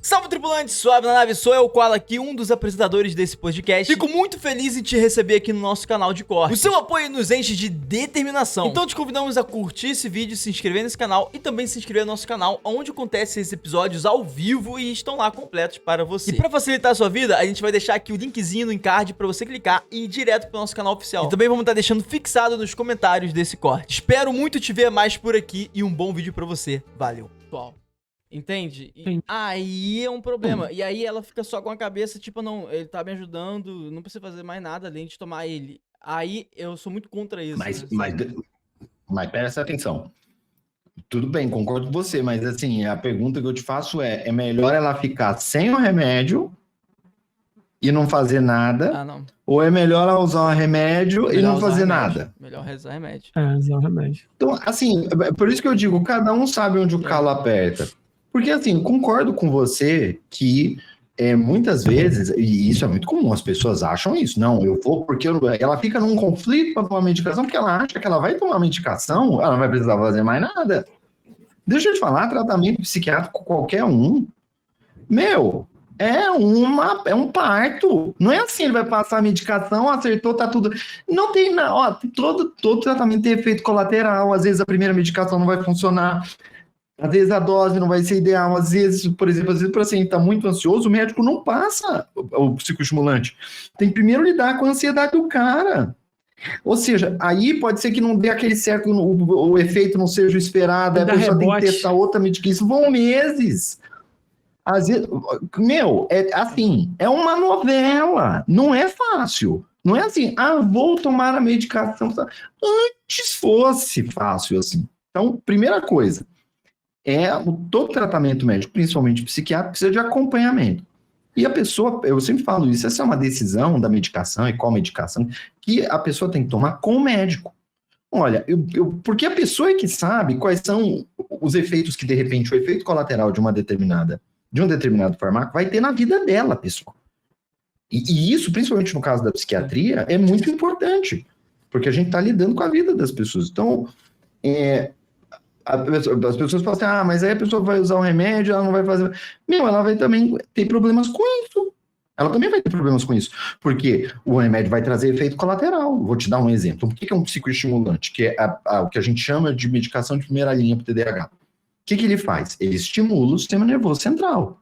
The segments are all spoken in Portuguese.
Salve, tripulante, suave na nave, sou eu, Koala aqui, um dos apresentadores desse podcast. Fico muito feliz em te receber aqui no nosso canal de cortes. O seu apoio nos enche de determinação. Então te convidamos a curtir esse vídeo, se inscrever nesse canal e também se inscrever no nosso canal, onde acontecem esses episódios ao vivo e estão lá completos para você. E para facilitar a sua vida, a gente vai deixar aqui o linkzinho no encard para você clicar e ir direto pro nosso canal oficial. E também vamos estar deixando fixado nos comentários desse corte. Espero muito te ver mais por aqui e um bom vídeo para você. Valeu. Pessoal. Entende? Aí é um problema. E aí ela fica só com a cabeça, tipo, não, ele tá me ajudando, não precisa fazer mais nada além de tomar ele. Aí eu sou muito contra isso. Mas presta atenção. Tudo bem, concordo com você, mas assim, a pergunta que eu te faço é melhor ela ficar sem o remédio e não fazer nada? Ah, não. Ou é melhor ela usar o remédio e não fazer nada? Melhor rezar remédio. Usar o remédio. Então, assim, por isso que eu digo, cada um sabe onde o calo aperta. Porque, assim, concordo com você que muitas vezes, e isso é muito comum, as pessoas acham isso. Não, eu vou porque ela fica num conflito para tomar medicação, porque ela acha que ela vai tomar medicação, ela não vai precisar fazer mais nada. Deixa eu te falar, tratamento psiquiátrico qualquer um, é um parto. Não é assim, ele vai passar a medicação, acertou, tá tudo. Não tem nada. Ó, todo tratamento tem efeito colateral. Às vezes a primeira medicação não vai funcionar. Às vezes a dose não vai ser ideal. Às vezes, por exemplo, o paciente está muito ansioso, o médico não passa o psicoestimulante. Tem que primeiro lidar com a ansiedade do cara. Ou seja, aí pode ser que não dê aquele certo, o efeito não seja o esperado, a pessoa tem que testar outra medicação. Isso vão meses. Às vezes, é uma novela, não é fácil. Não é assim, vou tomar a medicação. Antes fosse fácil assim. Então, primeira coisa, todo tratamento médico, principalmente psiquiátrico, precisa de acompanhamento. E a pessoa, eu sempre falo isso, essa é uma decisão da medicação e qual medicação, que a pessoa tem que tomar com o médico. Olha, porque a pessoa é que sabe quais são os efeitos que, de repente, o efeito colateral de um determinado fármaco vai ter na vida dela, pessoal. E isso, principalmente no caso da psiquiatria, é muito importante, porque a gente está lidando com a vida das pessoas. Então, as pessoas falam assim, mas aí a pessoa vai usar um remédio, ela não vai fazer... ela vai também ter problemas com isso. Ela também vai ter problemas com isso, porque o remédio vai trazer efeito colateral. Vou te dar um exemplo. O que é um psicoestimulante? Que é o que a gente chama de medicação de primeira linha para o TDAH. O que ele faz? Ele estimula o sistema nervoso central.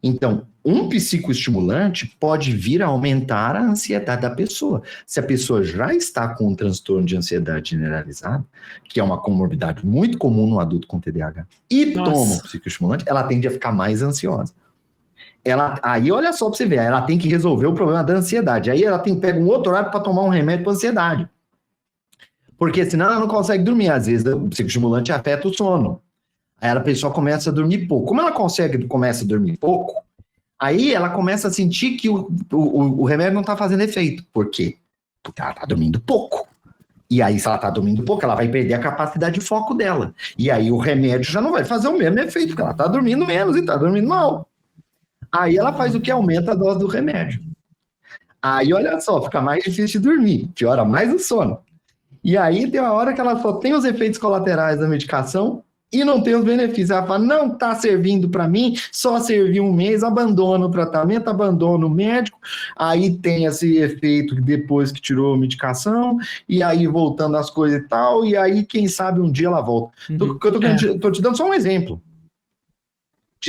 Então, um psicoestimulante pode vir a aumentar a ansiedade da pessoa. Se a pessoa já está com um transtorno de ansiedade generalizada, que é uma comorbidade muito comum no adulto com TDAH, e toma um psicoestimulante, ela tende a ficar mais ansiosa. Aí, olha só para você ver, ela tem que resolver o problema da ansiedade. Aí ela pega um outro horário para tomar um remédio para ansiedade. Porque senão ela não consegue dormir. Às vezes o psicoestimulante afeta o sono. Aí a pessoa começa a dormir pouco. Como ela começa a dormir pouco, aí ela começa a sentir que o remédio não está fazendo efeito. Por quê? Porque ela está dormindo pouco. E aí, se ela está dormindo pouco, ela vai perder a capacidade de foco dela. E aí o remédio já não vai fazer o mesmo efeito, porque ela está dormindo menos e está dormindo mal. Aí ela faz o que? Aumenta a dose do remédio. Aí, olha só, fica mais difícil de dormir, piora mais o sono. E aí tem uma hora que ela só tem os efeitos colaterais da medicação e não tem os benefícios. Ela fala, não está servindo para mim, só serviu um mês, abandona o tratamento, abandona o médico, aí tem esse efeito depois que tirou a medicação, e aí voltando as coisas e tal, e aí quem sabe um dia ela volta. Tô te dando só um exemplo.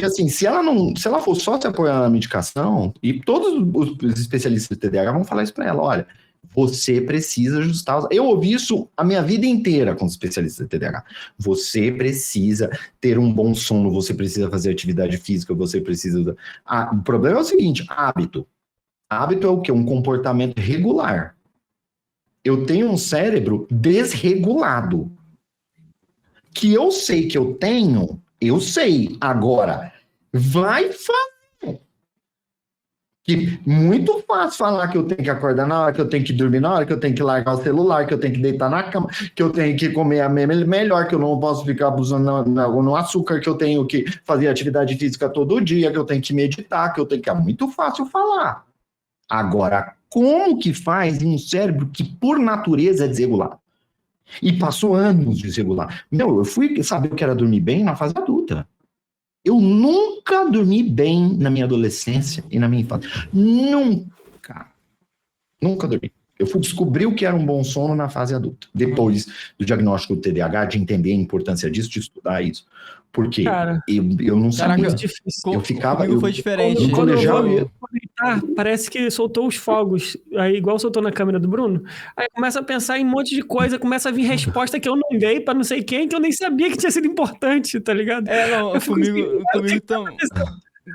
Assim, se ela for só se apoiar na medicação, e todos os especialistas de TDAH vão falar isso para ela, olha, você precisa ajustar. Eu ouvi isso a minha vida inteira com os especialistas de TDAH. Você precisa ter um bom sono, você precisa fazer atividade física, você precisa... o problema é o seguinte, hábito. Hábito é o quê? Um comportamento regular. Eu tenho um cérebro desregulado. Que eu sei que eu tenho... Eu sei, agora, vai fazer. Que muito fácil falar que eu tenho que acordar na hora, que eu tenho que dormir na hora, que eu tenho que largar o celular, que eu tenho que deitar na cama, que eu tenho que comer melhor, que eu não posso ficar abusando no açúcar, que eu tenho que fazer atividade física todo dia, que eu tenho que meditar, que eu tenho que... É muito fácil falar. Agora, como que faz em um cérebro que, por natureza, é desregulado? E passou anos desregular. Eu fui saber o que era dormir bem na fase adulta. Eu nunca dormi bem na minha adolescência e na minha infância. Nunca. Nunca dormi. Eu fui descobrir o que era um bom sono na fase adulta. Depois do diagnóstico do TDAH, de entender a importância disso, de estudar isso. Porque eu não sabia. Caraca, difícil. Eu ficava... Comigo foi diferente. Quando eu colegial, vou conectar, parece que soltou os fogos, aí igual soltou na câmera do Bruno, aí começa a pensar em um monte de coisa, começa a vir resposta que eu não dei pra não sei quem, que eu nem sabia que tinha sido importante, tá ligado? Não, Eu fico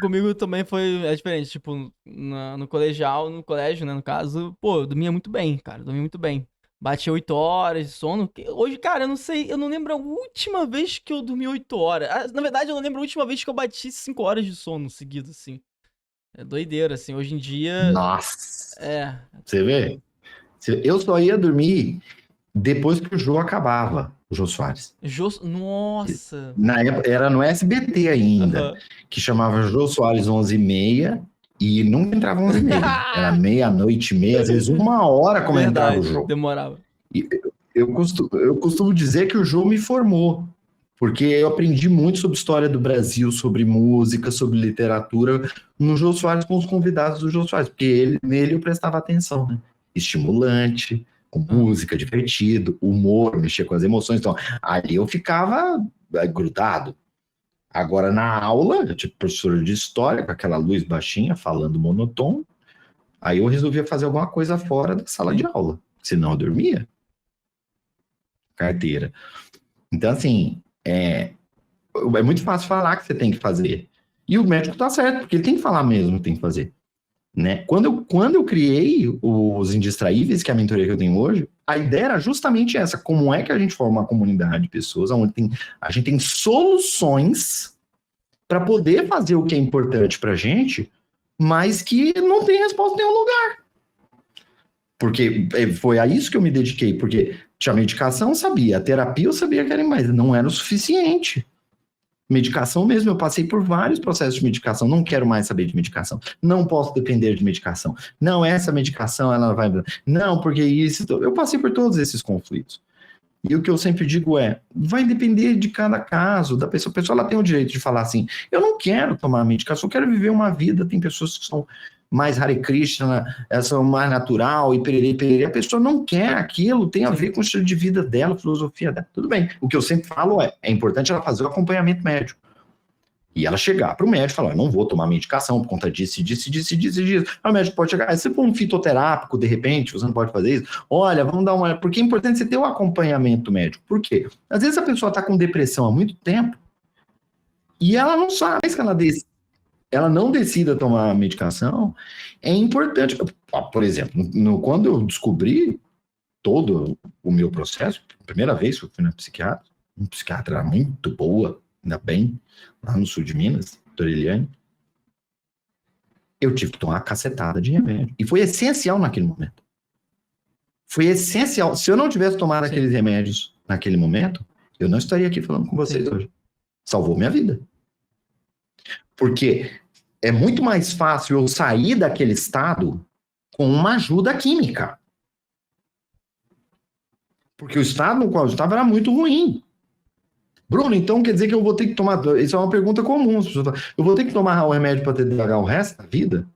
comigo também foi diferente, tipo, no colégio, né, no caso, pô, eu dormia muito bem, cara, dormia muito bem. Batia 8 horas de sono. Hoje, cara, eu não sei, eu não lembro a última vez que eu dormi 8 horas. Na verdade, eu não lembro a última vez que eu bati 5 horas de sono seguido, assim. É doideira, assim, hoje em dia... Nossa! É. Você vê? Eu só ia dormir depois que o Jô acabava, o Jô Soares. Nossa! Na época, era no SBT ainda, que chamava Jô Soares 11h30 e nunca entrava 11h30. Era meia-noite e meia, às vezes 1 hora como entrava o Jô. Demorava. E eu costumo dizer que o Jô me formou, porque eu aprendi muito sobre história do Brasil, sobre música, sobre literatura, no Jô Soares com os convidados do Jô Soares, porque nele eu prestava atenção, né? Estimulante, com música, divertido, humor, mexer com as emoções. Então, ali eu ficava grudado. Agora, na aula, eu tive professor de história, com aquela luz baixinha, falando monotônico, aí eu resolvia fazer alguma coisa fora da sala de aula, senão eu dormia. Carteira. Então, assim, é muito fácil falar que você tem que fazer. E o médico tá certo, porque ele tem que falar mesmo que tem que fazer. Né? Quando eu criei os Indistraíveis, que é a mentoria que eu tenho hoje, a ideia era justamente essa. Como é que a gente forma uma comunidade de pessoas onde a gente tem soluções para poder fazer o que é importante para a gente, mas que não tem resposta em nenhum lugar. Porque foi a isso que eu me dediquei, porque tinha medicação, eu sabia, a terapia eu sabia que era mais, não era o suficiente. Medicação mesmo, eu passei por vários processos de medicação, não quero mais saber de medicação, não posso depender de medicação, não, essa medicação, ela vai... Não, porque isso... Eu passei por todos esses conflitos. E o que eu sempre digo vai depender de cada caso, da pessoa. A pessoa ela tem o direito de falar assim, eu não quero tomar medicação, eu quero viver uma vida, tem pessoas que são mais Hare Krishna, são mais natural, e pererê. A pessoa não quer aquilo, tem a ver com o estilo de vida dela, a filosofia dela, tudo bem. O que eu sempre falo é importante ela fazer o acompanhamento médico. E ela chegar para o médico e falar, eu não vou tomar medicação por conta disso. Aí o médico pode chegar, se for um fitoterápico, de repente, você não pode fazer isso. Olha, vamos dar uma olhada, porque é importante você ter o acompanhamento médico. Por quê? Às vezes a pessoa está com depressão há muito tempo e ela não sabe que ela não decida tomar a medicação. É importante. Por exemplo, quando eu descobri todo o meu processo, primeira vez que eu fui na psiquiatra, uma psiquiatra muito boa, ainda bem, lá no sul de Minas, Toreliane, eu tive que tomar uma cacetada de remédio. E foi essencial naquele momento. Foi essencial. Se eu não tivesse tomado aqueles remédios naquele momento, eu não estaria aqui falando com vocês hoje. Salvou minha vida. Porque é muito mais fácil eu sair daquele estado com uma ajuda química. Porque o estado no qual eu estava era muito ruim. Bruno, então quer dizer que eu vou ter que tomar... Isso é uma pergunta comum. Eu vou ter que tomar o remédio para TDAH o resto da vida?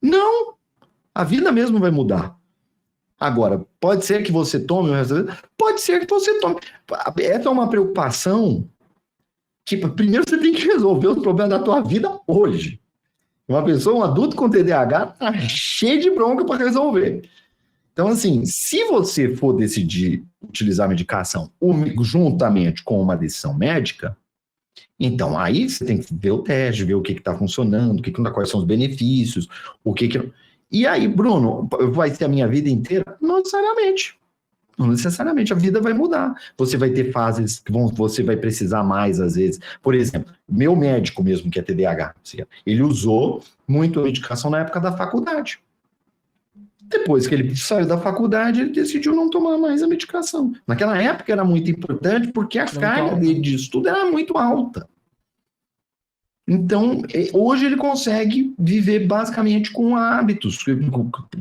Não! A vida mesmo vai mudar. Agora, pode ser que você tome o resto da vida? Pode ser que você tome. Essa é uma preocupação que primeiro você tem que resolver os problemas da tua vida hoje. Uma pessoa, um adulto com TDAH, tá cheio de bronca para resolver. Então, assim, se você for decidir utilizar a medicação juntamente com uma decisão médica, então aí você tem que ver o teste, ver o que está funcionando, quais são os benefícios, o que... E aí, Bruno, vai ser a minha vida inteira? Não necessariamente. Não necessariamente, a vida vai mudar. Você vai ter fases que você vai precisar mais, às vezes. Por exemplo, meu médico mesmo, que é TDAH, ele usou muito a medicação na época da faculdade. Depois que ele saiu da faculdade, ele decidiu não tomar mais a medicação. Naquela época era muito importante porque a carga dele de estudo era muito alta. Então, hoje ele consegue viver basicamente com hábitos,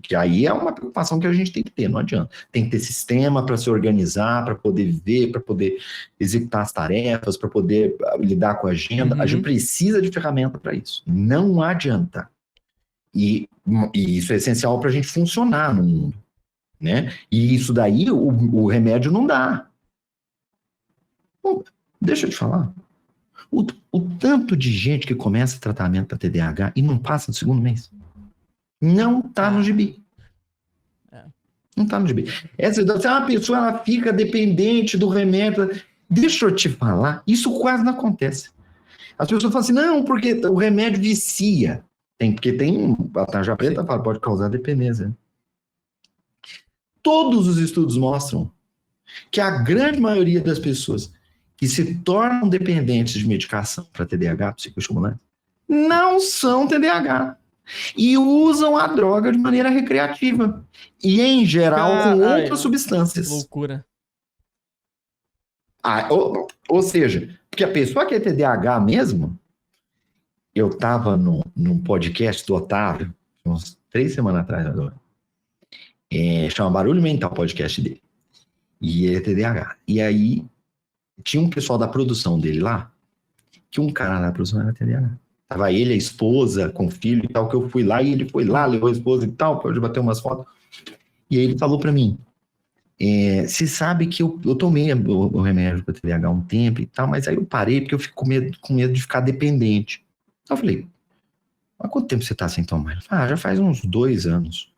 que aí é uma preocupação que a gente tem que ter, não adianta. Tem que ter sistema para se organizar, para poder viver, para poder executar as tarefas, para poder lidar com a agenda. A gente precisa de ferramenta para isso. Não adianta. E isso é essencial para a gente funcionar no mundo, né? E isso daí, o remédio não dá. Bom, deixa eu te falar. O tanto de gente que começa tratamento para TDAH e não passa do segundo mês. Não tá no gibi. Não tá no gibi. Se uma pessoa ela fica dependente do remédio, deixa eu te falar, isso quase não acontece. As pessoas falam assim, não, porque o remédio vicia. Porque tem a tarja preta fala, pode causar dependência. Todos os estudos mostram que a grande maioria das pessoas que se tornam dependentes de medicação para TDAH, psicostimulante, não são TDAH. E usam a droga de maneira recreativa. E, em geral, com outras substâncias. Loucura. Ou seja, porque a pessoa que é TDAH mesmo, eu estava num podcast do Otávio, uns 3 semanas atrás agora, chama Barulho Mental, o podcast dele. E ele é TDAH. E aí, tinha um pessoal da produção dele lá, que um cara da produção era TDAH. Tava ele, a esposa, com o filho e tal, que eu fui lá, e ele foi lá, levou a esposa e tal, pode bater umas fotos. E aí ele falou pra mim, você sabe que eu tomei o remédio para TDAH há um tempo e tal, mas aí eu parei porque eu fico com medo de ficar dependente. Eu falei, há quanto tempo você tá sem tomar? Ele falou, já faz uns 2 anos.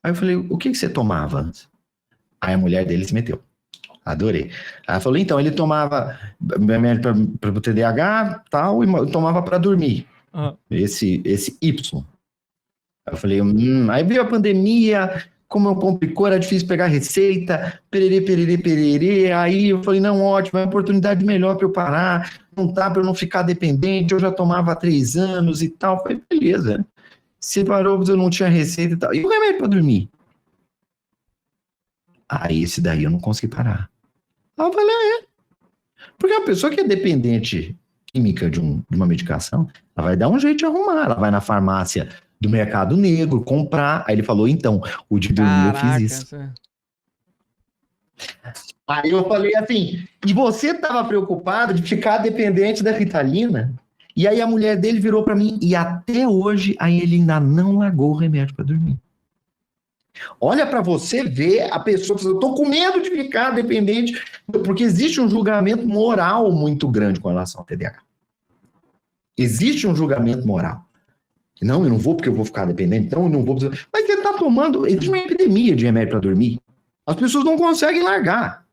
Aí eu falei, o que você tomava antes? Aí a mulher dele se meteu. Adorei. Ela falou, então, ele tomava remédio para o TDAH tal, e tomava para dormir. Esse Y. Eu falei, aí veio a pandemia, como eu complicou, era difícil pegar receita, pererê. Aí eu falei, não, ótimo, é uma oportunidade melhor para eu parar, não tá para eu não ficar dependente, eu já tomava há 3 anos e tal. Eu falei, beleza. Se parou, eu não tinha receita e tal. E o remédio para dormir? Aí esse daí eu não consegui parar. Aí eu falei, porque a pessoa que é dependente química de uma medicação, ela vai dar um jeito de arrumar, ela vai na farmácia do mercado negro comprar. Aí ele falou, então, o de dormir eu fiz isso. Aí eu falei assim, e você estava preocupado de ficar dependente da Ritalina? E aí a mulher dele virou para mim, e até hoje aí ele ainda não largou o remédio para dormir. Olha para você ver a pessoa, eu tô com medo de ficar dependente, porque existe um julgamento moral muito grande com relação ao TDAH. Existe um julgamento moral. Não, eu não vou porque eu vou ficar dependente, então eu não vou. Mas você tá tomando, existe uma epidemia de remédio para dormir. As pessoas não conseguem largar.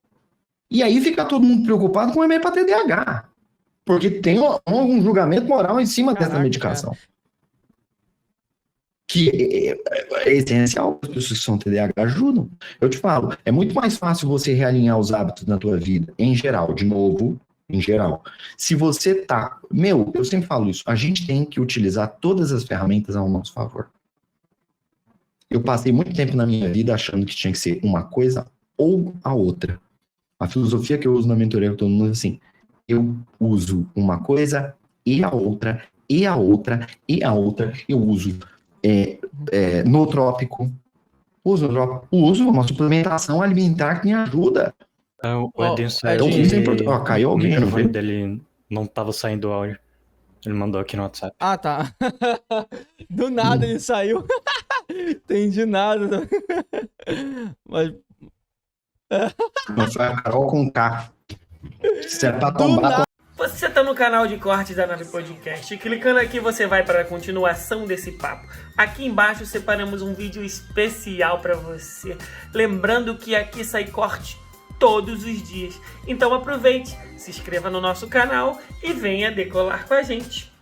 E aí fica todo mundo preocupado com o remédio para TDAH. Porque tem um julgamento moral em cima dessa medicação. Que é essencial, as pessoas que são TDAH ajudam. Eu te falo, é muito mais fácil você realinhar os hábitos na tua vida, em geral, de novo, em geral. Se você tá... eu sempre falo isso, a gente tem que utilizar todas as ferramentas ao nosso favor. Eu passei muito tempo na minha vida achando que tinha que ser uma coisa ou a outra. A filosofia que eu uso na mentoria com todo mundo é assim, eu uso uma coisa e a outra, e a outra, e a outra, eu uso... nootrópico, uso uma suplementação alimentar que me ajuda. O Edinho saiu. Caiu alguém. O microfone dele não tava saindo áudio. Ele mandou aqui no WhatsApp. Ah, tá. Do nada ele saiu. Entendi nada. Mas... Não foi a Carol com K. Isso é pra tombar. Você tá no canal de cortes da Nave Podcast. Clicando aqui você vai para a continuação desse papo. Aqui embaixo separamos um vídeo especial para você. Lembrando que aqui sai corte todos os dias. Então aproveite, se inscreva no nosso canal e venha decolar com a gente.